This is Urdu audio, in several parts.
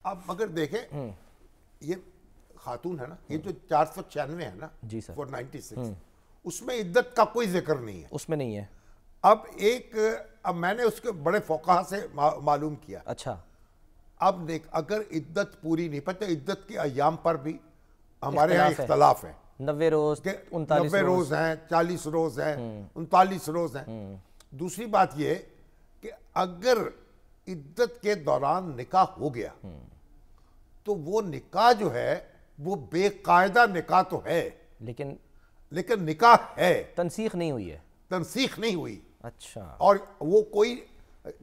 اب مگر دیکھیں یہ خاتون ہے نا، یہ جو 496 ہے نا، جی سر 496 اس میں عدت کا کوئی ذکر نہیں ہے، اس میں نہیں ہے. اب میں نے اس کے بڑے فقہا سے معلوم کیا. اچھا اب دیکھ اگر عدت پوری نہیں، پتہ عدت کے ایام پر بھی ہمارے یہاں اختلاف ہے. 90 روز 39 90 روز ہیں، 40 روز ہیں، 39 روز ہیں. دوسری بات یہ کہ اگر عدت کے دوران نکاح ہو گیا تو وہ نکاح جو ہے وہ بے قاعدہ نکاح تو ہے، لیکن نکاح ہے، تنسیخ نہیں ہوئی ہے، تنسیخ نہیں ہوئی. اچھا. اور وہ کوئی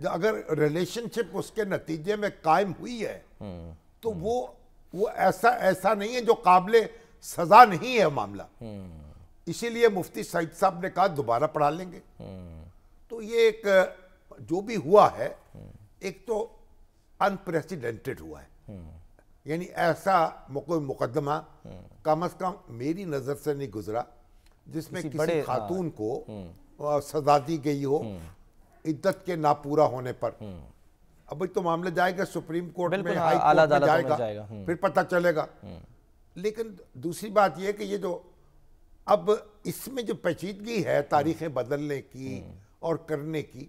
اگر ریلیشن شپ اس کے نتیجے میں قائم ہوئی ہے تو وہ ایسا نہیں ہے جو قابل سزا نہیں ہے معاملہ. اسی لیے مفتی سعید صاحب نے کہا دوبارہ پڑھا لیں گے. تو یہ ایک جو بھی ہوا ہے ایک تو انپریسیڈنٹڈ ہوا ہے، یعنی ایسا کوئی مقدمہ کم از کم میری نظر سے نہیں گزرا جس میں کسی خاتون کو سزا دی گئی ہو عدت کے ناپورا ہونے پر. ابھی تو معاملہ جائے گا سپریم کورٹ میں، ہائی کورٹ میں جائے گا، پھر پتہ چلے گا. لیکن دوسری بات یہ کہ یہ جو اب اس میں جو پیچیدگی ہے تاریخیں بدلنے کی اور کرنے کی،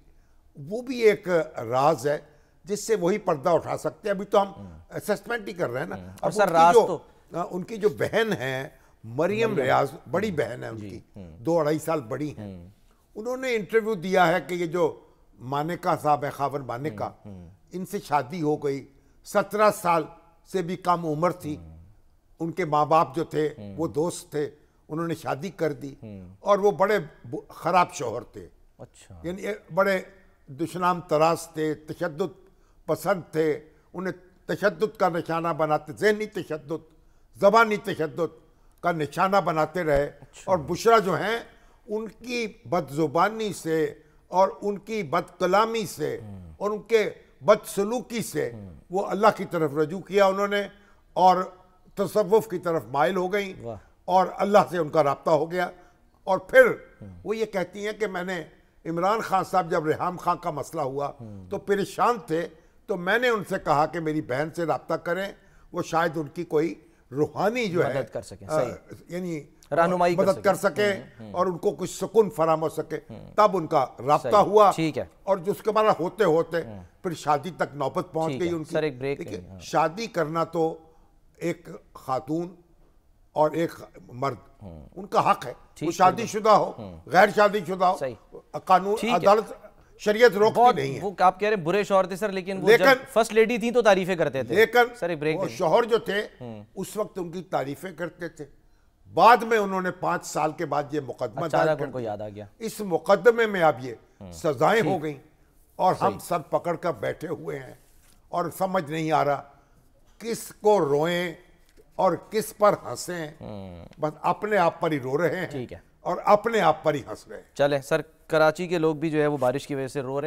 وہ بھی ایک راز ہے جس سے وہی پردہ اٹھا سکتے ہیں. ابھی تو ہم اسسمنٹ ہی کر رہے ہیں نا. اب ان کی جو بہن ہے مریم ریاض، بڑی بہن ہے ان کی، 2-2.5 سال بڑی ہیں، انہوں نے انٹرویو دیا ہے کہ یہ جو مانیکا صاحب ہے، خاور مانیکا، ان سے شادی ہو گئی، 17 سال سے بھی کم عمر تھی، ان کے ماں باپ جو تھے وہ دوست تھے، انہوں نے شادی کر دی، اور وہ بڑے خراب شوہر تھے. اچھا. یعنی بڑے دشنام تراز تھے، تشدد پسند تھے، انہیں تشدد کا نشانہ بناتے، ذہنی تشدد، زبانی تشدد کا نشانہ بناتے رہے. اور بشرا جو ہیں ان کی بد زبانی سے اور ان کی بد کلامی سے اور ان کے بد سلوکی سے وہ اللہ کی طرف رجوع کیا انہوں نے، اور تصوف کی طرف مائل ہو گئیں، اور اللہ سے ان کا رابطہ ہو گیا. اور پھر وہ یہ کہتی ہیں کہ میں نے عمران خان صاحب جب ریحام خان کا مسئلہ ہوا تو پریشان تھے، تو میں نے ان سے کہا کہ میری بہن سے رابطہ کریں، وہ شاید ان کی کوئی روحانی جو ہے مدد کر سکیں، یعنی رہنمائی مدد کر سکے اور ان کو کچھ سکون فراہم ہو سکے. تب ان کا رابطہ ہوا، اور جو اس کے بعد ہوتے ہوتے پھر شادی تک نوبت پہنچ گئی ان کی. شادی کرنا تو ایک خاتون اور ایک مرد ان کا حق ہے، وہ شادی شدہ ہو، غیر شادی شدہ ہو، قانون عدالت شریعت روکتی نہیں ہے. وہ آپ کہہ رہے ہیں برے شوہر تھے سر، لیکن وہ جب فرسٹ لیڈی تھیں تو تعریفیں کرتے تھے. لیکن وہ شوہر جو تھے اس وقت ان کی تعریفیں کرتے تھے. بعد میں انہوں نے 5 سال کے بعد یہ مقدمہ دائر کر دیا. اس مقدمے میں اب یہ سزائیں ہو گئیں، اور ہم سر پکڑ کر بیٹھے ہوئے ہیں اور سمجھ نہیں آ رہا کس کو روئیں اور کس پر ہنسیں. بس اپنے آپ پر ہی رو رہے ہیں اور اپنے آپ پر ہی ہنس رہے ہیں. چلیں سر، کراچی کے لوگ بھی جو ہے وہ بارش کی وجہ سے رو رہے ہیں.